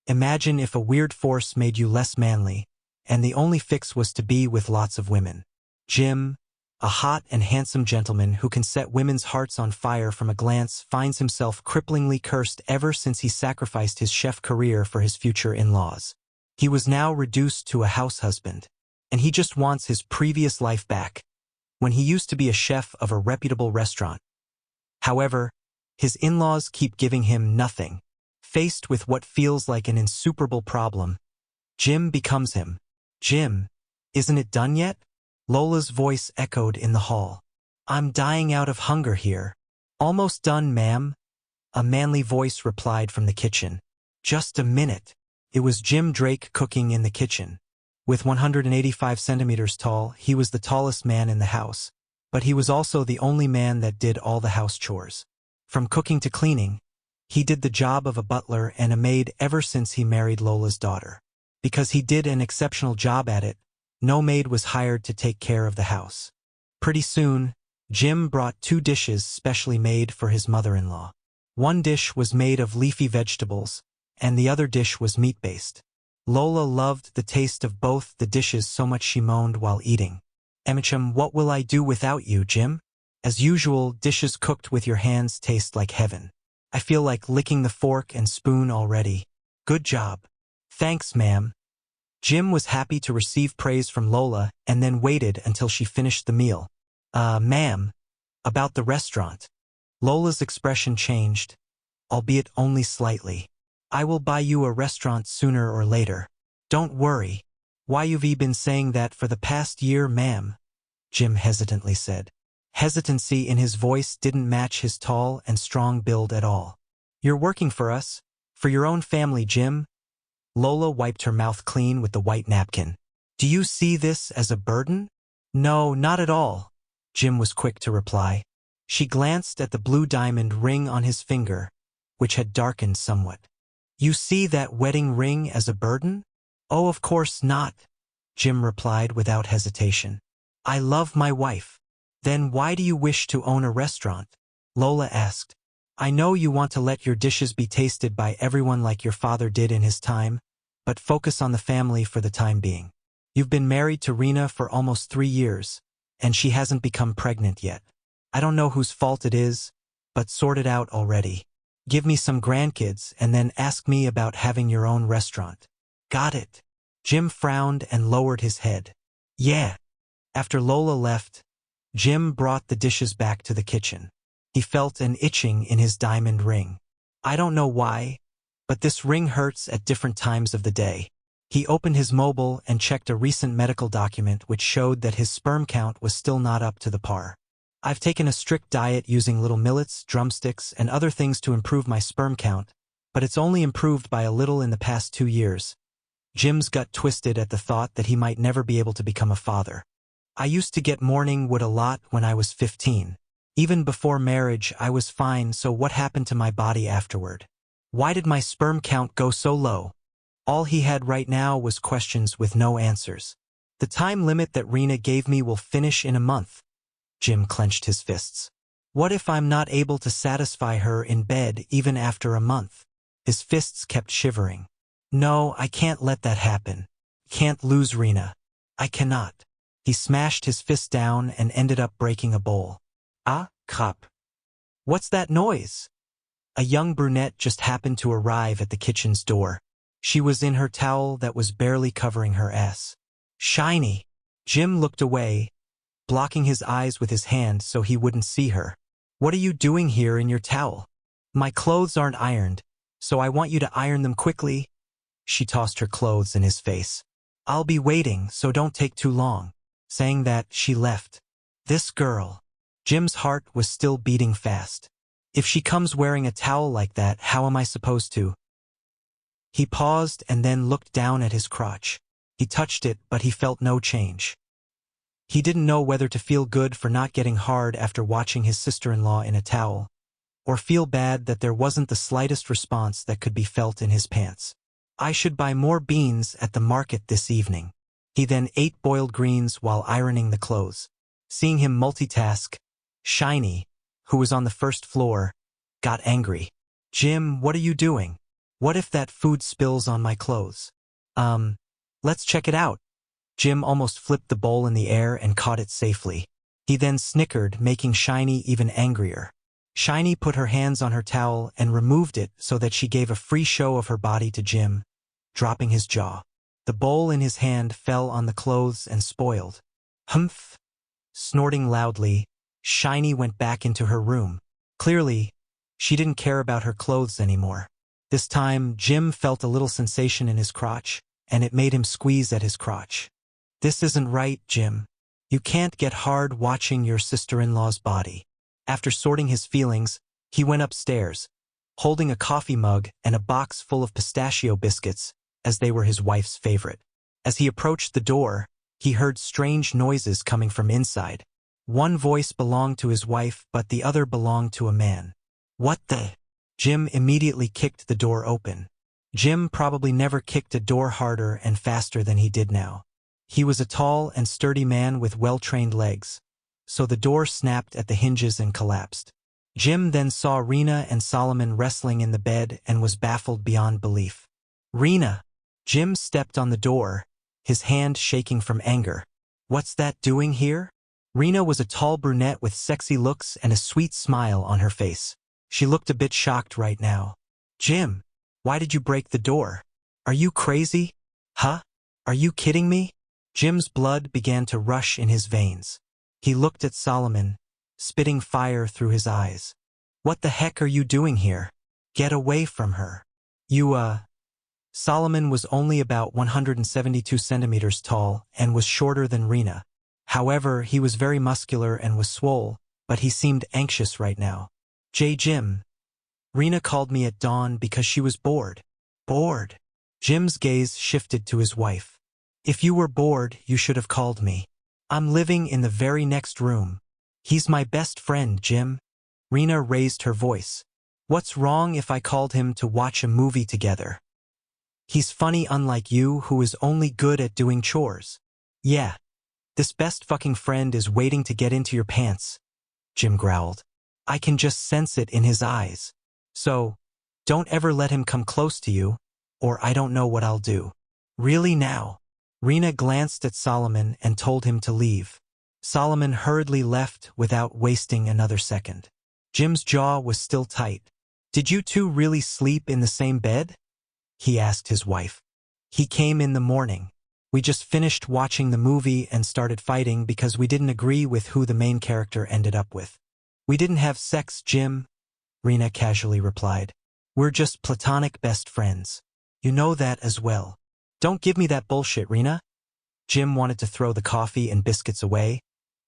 Imagine if a weird force made you less manly, and the only fix was to be with lots of women. Jim, a hot and handsome gentleman who can set women's hearts on fire from a glance, finds himself cripplingly cursed ever since he sacrificed his chef career for his future in-laws. He was now reduced to a house husband, and he just wants his previous life back, when he used to be a chef of a reputable restaurant. However, his in-laws keep giving him nothing. Faced with what feels like an insuperable problem, Jim becomes him. "Jim, isn't it done yet?" Lola's voice echoed in the hall. "I'm dying out of hunger here." "Almost done, ma'am," a manly voice replied from the kitchen. "Just a minute." It was Jim Drake cooking in the kitchen. With 185 centimeters tall, he was the tallest man in the house, but he was also the only man that did all the house chores. From cooking to cleaning, he did the job of a butler and a maid ever since he married Lola's daughter. Because he did an exceptional job at it, no maid was hired to take care of the house. Pretty soon, Jim brought 2 dishes specially made for his mother-in-law. One dish was made of leafy vegetables, and the other dish was meat-based. Lola loved the taste of both the dishes so much she moaned while eating. "Emichum, what will I do without you, Jim?" "As usual, dishes cooked with your hands taste like heaven. I feel like licking the fork and spoon already. Good job." "Thanks, ma'am." Jim was happy to receive praise from Lola and then waited until she finished the meal. Ma'am, about the restaurant." Lola's expression changed, albeit only slightly. "I will buy you a restaurant sooner or later. Don't worry." "Why you've been saying that for the past year, ma'am?" Jim hesitantly said. Hesitancy in his voice didn't match his tall and strong build at all. "You're working for us, for your own family, Jim." Lola wiped her mouth clean with the white napkin. "Do you see this as a burden?" "No, not at all," Jim was quick to reply. She glanced at the blue diamond ring on his finger, which had darkened somewhat. "You see that wedding ring as a burden?" "Oh, of course not," Jim replied without hesitation. "I love my wife." "Then why do you wish to own a restaurant?" Lola asked. "I know you want to let your dishes be tasted by everyone like your father did in his time, but focus on the family for the time being. You've been married to Rena for almost 3 years, and she hasn't become pregnant yet. I don't know whose fault it is, but sort it out already. Give me some grandkids and then ask me about having your own restaurant." "Got it." Jim frowned and lowered his head. "Yeah." After Lola left, Jim brought the dishes back to the kitchen. He felt an itching in his diamond ring. "I don't know why, but this ring hurts at different times of the day." He opened his mobile and checked a recent medical document which showed that his sperm count was still not up to the par. "I've taken a strict diet using little millets, drumsticks, and other things to improve my sperm count, but it's only improved by a little in the past 2 years. Jim's gut twisted at the thought that he might never be able to become a father. "I used to get morning wood a lot when I was 15. Even before marriage I was fine, so what happened to my body afterward? Why did my sperm count go so low?" All he had right now was questions with no answers. "The time limit that Rena gave me will finish in a month." Jim clenched his fists. "What if I'm not able to satisfy her in bed even after a month?" His fists kept shivering. "No, I can't let that happen. Can't lose Rena. I cannot." He smashed his fist down and ended up breaking a bowl. "Ah, crap. What's that noise?" A young brunette just happened to arrive at the kitchen's door. She was in her towel that was barely covering her ass. "Shiny." Jim looked away, blocking his eyes with his hand so he wouldn't see her. "What are you doing here in your towel?" "My clothes aren't ironed, so I want you to iron them quickly." She tossed her clothes in his face. "I'll be waiting, so don't take too long." Saying that, she left. This girl. Jim's heart was still beating fast. If she comes wearing a towel like that, how am I supposed to? He paused and then looked down at his crotch. He touched it, but he felt no change. He didn't know whether to feel good for not getting hard after watching his sister-in-law in a towel, or feel bad that there wasn't the slightest response that could be felt in his pants. "I should buy more beans at the market this evening." He then ate boiled greens while ironing the clothes. Seeing him multitask, Shiny, who was on the first floor, got angry. "Jim, what are you doing? What if that food spills on my clothes? Let's check it out. Jim almost flipped the bowl in the air and caught it safely. He then snickered, making Shiny even angrier. Shiny put her hands on her towel and removed it so that she gave a free show of her body to Jim, dropping his jaw. The bowl in his hand fell on the clothes and spoiled. Humph! Snorting loudly, Shiny went back into her room. Clearly, she didn't care about her clothes anymore. This time, Jim felt a little sensation in his crotch, and it made him squeeze at his crotch. This isn't right, Jim. You can't get hard watching your sister-in-law's body. After sorting his feelings, he went upstairs, holding a coffee mug and a box full of pistachio biscuits, as they were his wife's favorite. As he approached the door, he heard strange noises coming from inside. One voice belonged to his wife, but the other belonged to a man. What the? Jim immediately kicked the door open. Jim probably never kicked a door harder and faster than he did now. He was a tall and sturdy man with well-trained legs, so the door snapped at the hinges and collapsed. Jim then saw Rena and Solomon wrestling in the bed and was baffled beyond belief. Rena! Jim stepped on the door, his hand shaking from anger. What's that doing here? Rena was a tall brunette with sexy looks and a sweet smile on her face. She looked a bit shocked right now. Jim, why did you break the door? Are you crazy? Huh? Are you kidding me? Jim's blood began to rush in his veins. He looked at Solomon, spitting fire through his eyes. What the heck are you doing here? Get away from her. Solomon was only about 172 centimeters tall and was shorter than Rena. However, he was very muscular and was swole, but he seemed anxious right now. Jim. Rena called me at dawn because she was bored. Bored? Jim's gaze shifted to his wife. If you were bored, you should have called me. I'm living in the very next room. He's my best friend, Jim. Rena raised her voice. What's wrong if I called him to watch a movie together? He's funny, unlike you, who is only good at doing chores. Yeah. This best fucking friend is waiting to get into your pants, Jim growled. I can just sense it in his eyes. So, don't ever let him come close to you, or I don't know what I'll do. Really now? Rena glanced at Solomon and told him to leave. Solomon hurriedly left without wasting another second. Jim's jaw was still tight. Did you two really sleep in the same bed? He asked his wife. He came in the morning. We just finished watching the movie and started fighting because we didn't agree with who the main character ended up with. We didn't have sex, Jim, Rena casually replied. We're just platonic best friends. You know that as well. Don't give me that bullshit, Rena. Jim wanted to throw the coffee and biscuits away,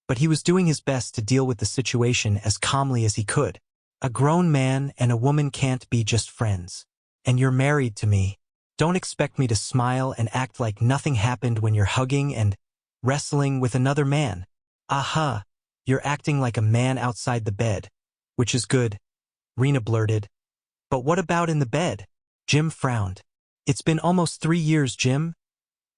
but he was doing his best to deal with the situation as calmly as he could. A grown man and a woman can't be just friends. And you're married to me. Don't expect me to smile and act like nothing happened when you're hugging and wrestling with another man. Aha, you're acting like a man outside the bed, which is good, Rena blurted. But what about in the bed? Jim frowned. It's been almost 3 years, Jim.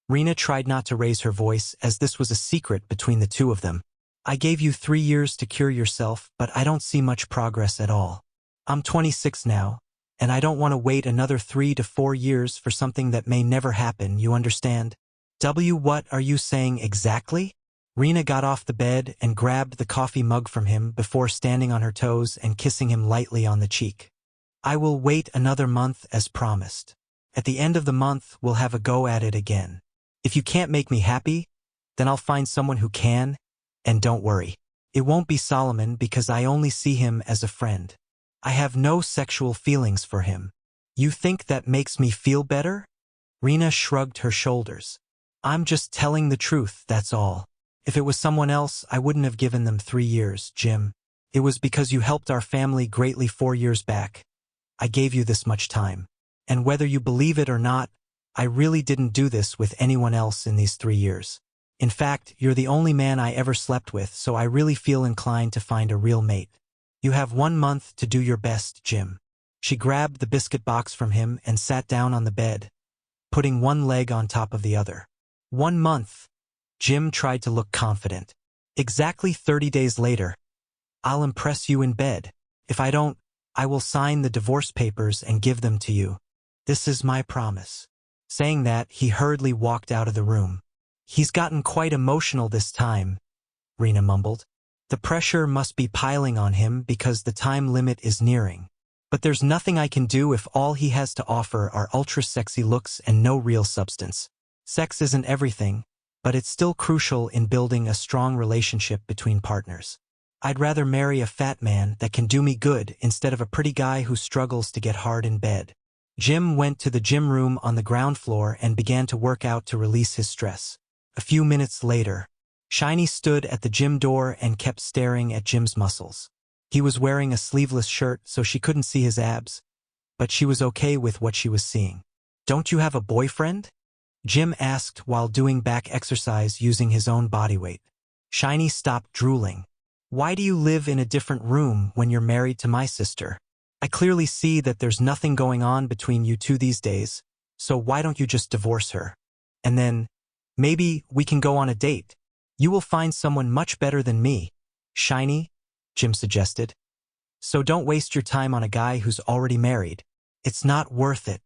Rena tried not to raise her voice as this was a secret between the two of them. I gave you 3 years to cure yourself, but I don't see much progress at all. I'm 26 now, and I don't want to wait another 3 to 4 years for something that may never happen, you understand? What are you saying exactly? Rena got off the bed and grabbed the coffee mug from him before standing on her toes and kissing him lightly on the cheek. I will wait another month as promised. At the end of the month, we'll have a go at it again. If you can't make me happy, then I'll find someone who can, and don't worry. It won't be Solomon because I only see him as a friend. I have no sexual feelings for him. You think that makes me feel better? Rena shrugged her shoulders. I'm just telling the truth, that's all. If it was someone else, I wouldn't have given them 3 years, Jim. It was because you helped our family greatly 4 years back. I gave you this much time. And whether you believe it or not, I really didn't do this with anyone else in these 3 years. In fact, you're the only man I ever slept with, so I really feel inclined to find a real mate. You have 1 month to do your best, Jim. She grabbed the biscuit box from him and sat down on the bed, putting one leg on top of the other. 1 month. Jim tried to look confident. Exactly 30 days later. I'll impress you in bed. If I don't, I will sign the divorce papers and give them to you. This is my promise." Saying that, he hurriedly walked out of the room. "He's gotten quite emotional this time," Rena mumbled. "The pressure must be piling on him because the time limit is nearing. But there's nothing I can do if all he has to offer are ultra-sexy looks and no real substance. Sex isn't everything, but it's still crucial in building a strong relationship between partners. I'd rather marry a fat man that can do me good instead of a pretty guy who struggles to get hard in bed." Jim went to the gym room on the ground floor and began to work out to release his stress. A few minutes later, Shiny stood at the gym door and kept staring at Jim's muscles. He was wearing a sleeveless shirt, so she couldn't see his abs, but she was okay with what she was seeing. "Don't you have a boyfriend?" Jim asked while doing back exercise using his own body weight. Shiny stopped drooling. "Why do you live in a different room when you're married to my sister? I clearly see that there's nothing going on between you two these days, so why don't you just divorce her? And then, maybe we can go on a date. You will find someone much better than me." "Shiny," Jim suggested. "So don't waste your time on a guy who's already married. It's not worth it."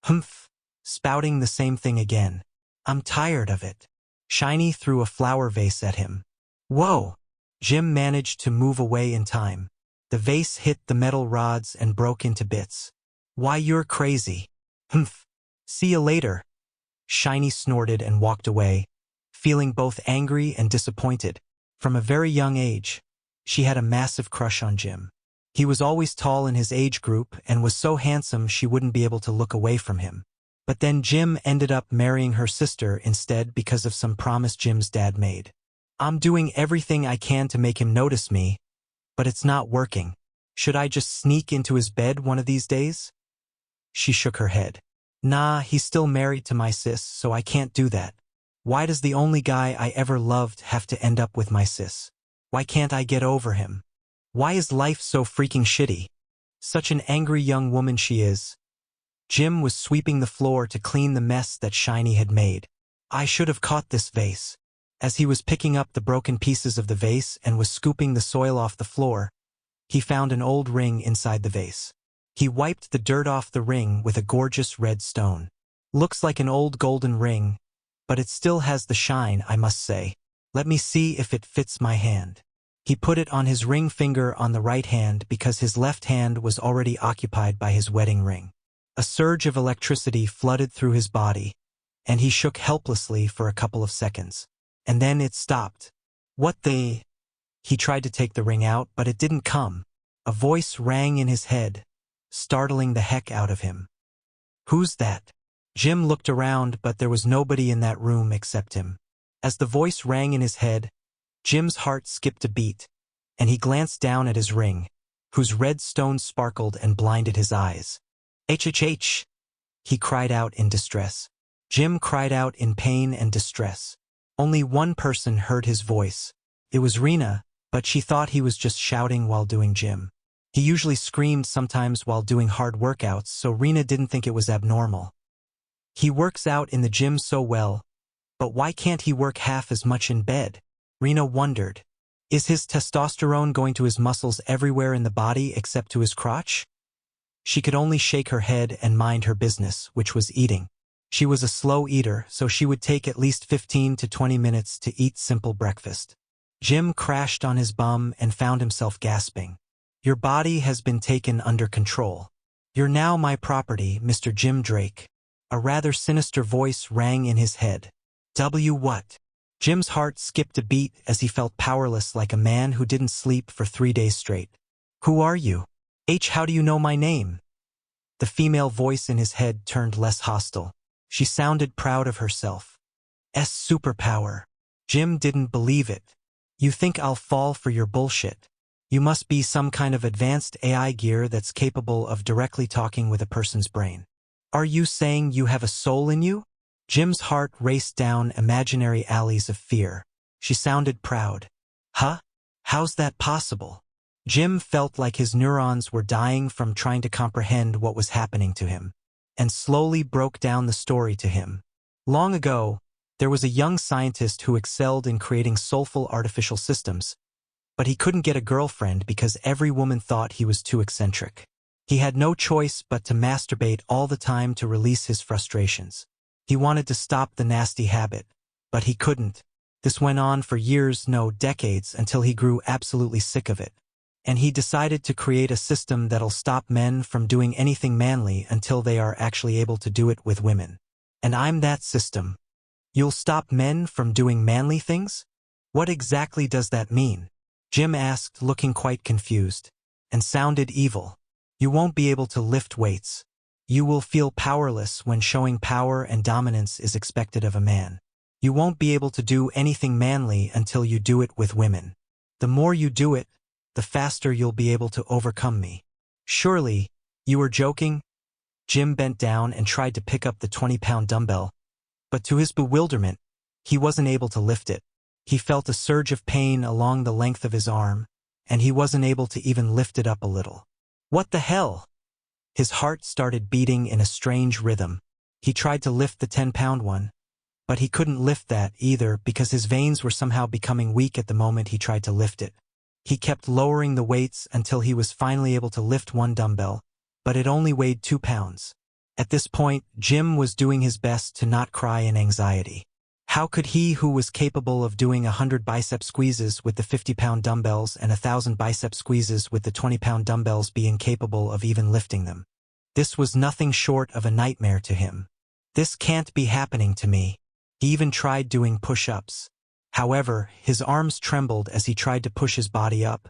"Humph," spouting the same thing again. "I'm tired of it." Shiny threw a flower vase at him. "Whoa!" Jim managed to move away in time. The vase hit the metal rods and broke into bits. "Why, you're crazy." "Humph. See you later." Shiny snorted and walked away, feeling both angry and disappointed. From a very young age, she had a massive crush on Jim. He was always tall in his age group and was so handsome she wouldn't be able to look away from him. But then Jim ended up marrying her sister instead because of some promise Jim's dad made. "I'm doing everything I can to make him notice me, but it's not working. Should I just sneak into his bed one of these days?" She shook her head. "Nah, he's still married to my sis, so I can't do that. Why does the only guy I ever loved have to end up with my sis? Why can't I get over him? Why is life so freaking shitty?" Such an angry young woman she is. Jim was sweeping the floor to clean the mess that Shiny had made. "I should have caught this vase." As he was picking up the broken pieces of the vase and was scooping the soil off the floor, he found an old ring inside the vase. He wiped the dirt off the ring with a gorgeous red stone. "Looks like an old golden ring, but it still has the shine, I must say. Let me see if it fits my hand." He put it on his ring finger on the right hand because his left hand was already occupied by his wedding ring. A surge of electricity flooded through his body, and he shook helplessly for a couple of seconds. And then it stopped. "What the—" He tried to take the ring out, but it didn't come. A voice rang in his head, startling the heck out of him. "Who's that?" Jim looked around, but there was nobody in that room except him. As the voice rang in his head, Jim's heart skipped a beat, and he glanced down at his ring, whose red stone sparkled and blinded his eyes. "HHH!" he cried out in distress. Jim cried out in pain and distress. Only one person heard his voice. It was Rena, but she thought he was just shouting while doing gym. He usually screamed sometimes while doing hard workouts, so Rena didn't think it was abnormal. "He works out in the gym so well, but why can't he work half as much in bed?" Rena wondered. Is his testosterone going to his muscles everywhere in the body except to his crotch? She could only shake her head and mind her business, which was eating. She was a slow eater, so she would take at least 15 to 20 minutes to eat simple breakfast. Jim crashed on his bum and found himself gasping. "Your body has been taken under control. You're now my property, Mr. Jim Drake." A rather sinister voice rang in his head. What? Jim's heart skipped a beat as he felt powerless like a man who didn't sleep for 3 days straight. "Who are you? How do you know my name?" The female voice in his head turned less hostile. She sounded proud of herself. Superpower. Jim didn't believe it. "You think I'll fall for your bullshit? You must be some kind of advanced AI gear that's capable of directly talking with a person's brain. Are you saying you have a soul in you?" Jim's heart raced down imaginary alleys of fear. She sounded proud. Huh? How's that possible? Jim felt like his neurons were dying from trying to comprehend what was happening to him, and slowly broke down the story to him. Long ago, there was a young scientist who excelled in creating soulful artificial systems, but he couldn't get a girlfriend because every woman thought he was too eccentric. He had no choice but to masturbate all the time to release his frustrations. He wanted to stop the nasty habit, but he couldn't. This went on for years, no, decades, until he grew absolutely sick of it. And he decided to create a system that'll stop men from doing anything manly until they are actually able to do it with women. And I'm that system. You'll stop men from doing manly things? What exactly does that mean? Jim asked, looking quite confused, and sounded evil. You won't be able to lift weights. You will feel powerless when showing power and dominance is expected of a man. You won't be able to do anything manly until you do it with women. The more you do it, the faster you'll be able to overcome me. Surely, you were joking? Jim bent down and tried to pick up the 20-pound dumbbell, but to his bewilderment, he wasn't able to lift it. He felt a surge of pain along the length of his arm, and he wasn't able to even lift it up a little. What the hell? His heart started beating in a strange rhythm. He tried to lift the 10-pound one, but he couldn't lift that either because his veins were somehow becoming weak at the moment he tried to lift it. He kept lowering the weights until he was finally able to lift one dumbbell, but it only weighed 2 pounds. At this point, Jim was doing his best to not cry in anxiety. How could he, who was capable of doing 100 bicep squeezes with the 50-pound dumbbells and 1,000 bicep squeezes with the 20-pound dumbbells, be incapable of even lifting them? This was nothing short of a nightmare to him. This can't be happening to me. He even tried doing push-ups. However, his arms trembled as he tried to push his body up,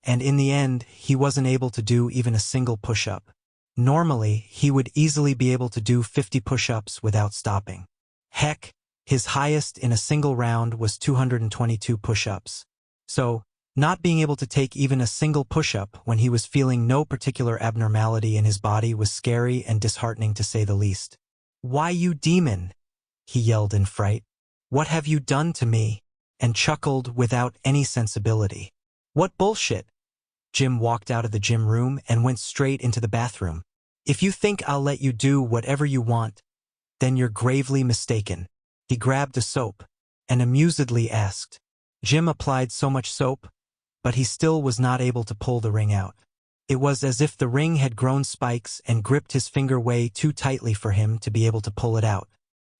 and in the end, he wasn't able to do even a single push-up. Normally, he would easily be able to do 50 push-ups without stopping. Heck, his highest in a single round was 222 push-ups. So, not being able to take even a single push-up when he was feeling no particular abnormality in his body was scary and disheartening to say the least. "Why, you demon?" he yelled in fright. "What have you done to me?" And chuckled without any sensibility. "What bullshit?" Jim walked out of the gym room and went straight into the bathroom. "If you think I'll let you do whatever you want, then you're gravely mistaken." He grabbed a soap and amusedly asked. Jim applied so much soap, but he still was not able to pull the ring out. It was as if the ring had grown spikes and gripped his finger way too tightly for him to be able to pull it out.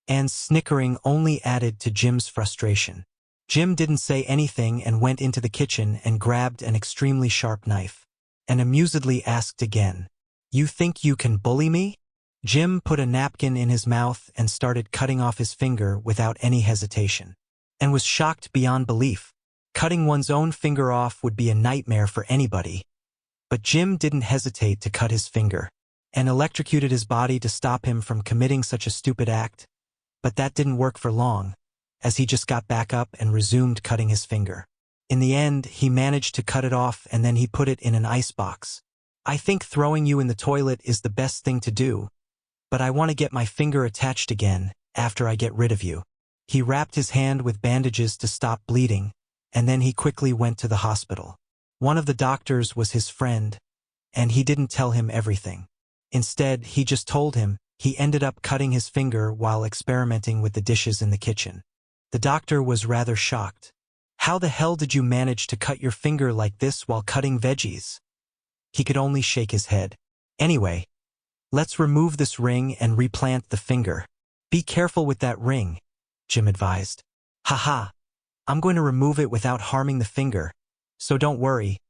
And snickering only added to Jim's frustration. Jim didn't say anything and went into the kitchen and grabbed an extremely sharp knife, and amusedly asked again, "You think you can bully me?" Jim put a napkin in his mouth and started cutting off his finger without any hesitation, and was shocked beyond belief. Cutting one's own finger off would be a nightmare for anybody. But Jim didn't hesitate to cut his finger, and electrocuted his body to stop him from committing such a stupid act. But that didn't work for long, as he just got back up and resumed cutting his finger. In the end, he managed to cut it off and then he put it in an icebox. "I think throwing you in the toilet is the best thing to do, but I want to get my finger attached again after I get rid of you." He wrapped his hand with bandages to stop bleeding, and then he quickly went to the hospital. One of the doctors was his friend, and he didn't tell him everything. Instead, he just told him he ended up cutting his finger while experimenting with the dishes in the kitchen. The doctor was rather shocked. "How the hell did you manage to cut your finger like this while cutting veggies?" He could only shake his head. "Anyway, let's remove this ring and replant the finger." "Be careful with that ring," Jim advised. "Haha, I'm going to remove it without harming the finger, so don't worry."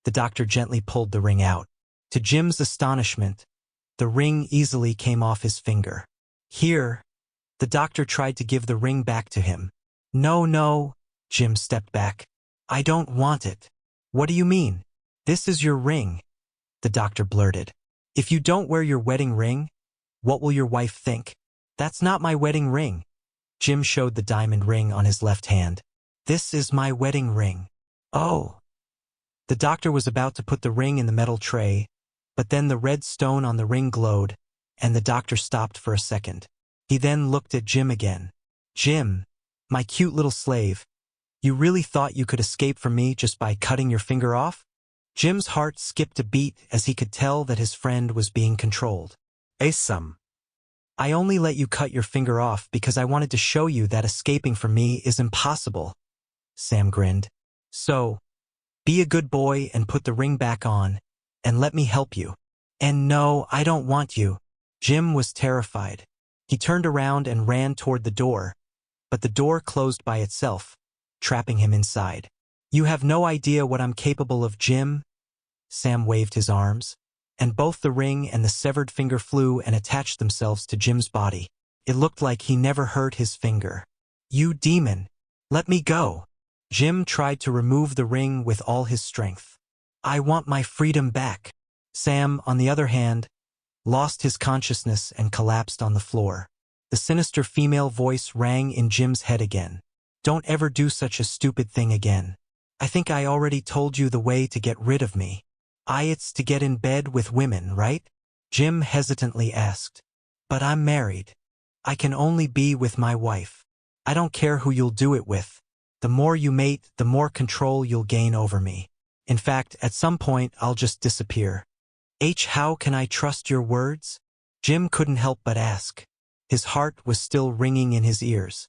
The doctor gently pulled the ring out. To Jim's astonishment, the ring easily came off his finger. "Here." The doctor tried to give the ring back to him. No, Jim stepped back. "I don't want it." "What do you mean? This is your ring," the doctor blurted. "If you don't wear your wedding ring, what will your wife think?" "That's not my wedding ring." Jim showed the diamond ring on his left hand. "This is my wedding ring." "Oh." The doctor was about to put the ring in the metal tray, but then the red stone on the ring glowed, and the doctor stopped for a second. He then looked at Jim again. "Jim, my cute little slave, you really thought you could escape from me just by cutting your finger off?" Jim's heart skipped a beat as he could tell that his friend was being controlled. "Awesome. I only let you cut your finger off because I wanted to show you that escaping from me is impossible." Sam grinned. "So, be a good boy and put the ring back on, and let me help you." And no, I don't want you. Jim was terrified. He turned around and ran toward the door, but the door closed by itself, trapping him inside. You have no idea what I'm capable of, Jim. Sam waved his arms, and both the ring and the severed finger flew and attached themselves to Jim's body. It looked like he never hurt his finger. You demon! Let me go! Jim tried to remove the ring with all his strength. I want my freedom back. Sam, on the other hand, lost his consciousness and collapsed on the floor. The sinister female voice rang in Jim's head again. Don't ever do such a stupid thing again. I think I already told you the way to get rid of me. It's to get in bed with women, right? Jim hesitantly asked. But I'm married. I can only be with my wife. I don't care who you'll do it with. The more you mate, the more control you'll gain over me. In fact, at some point, I'll just disappear. How can I trust your words? Jim couldn't help but ask. His heart was still ringing in his ears.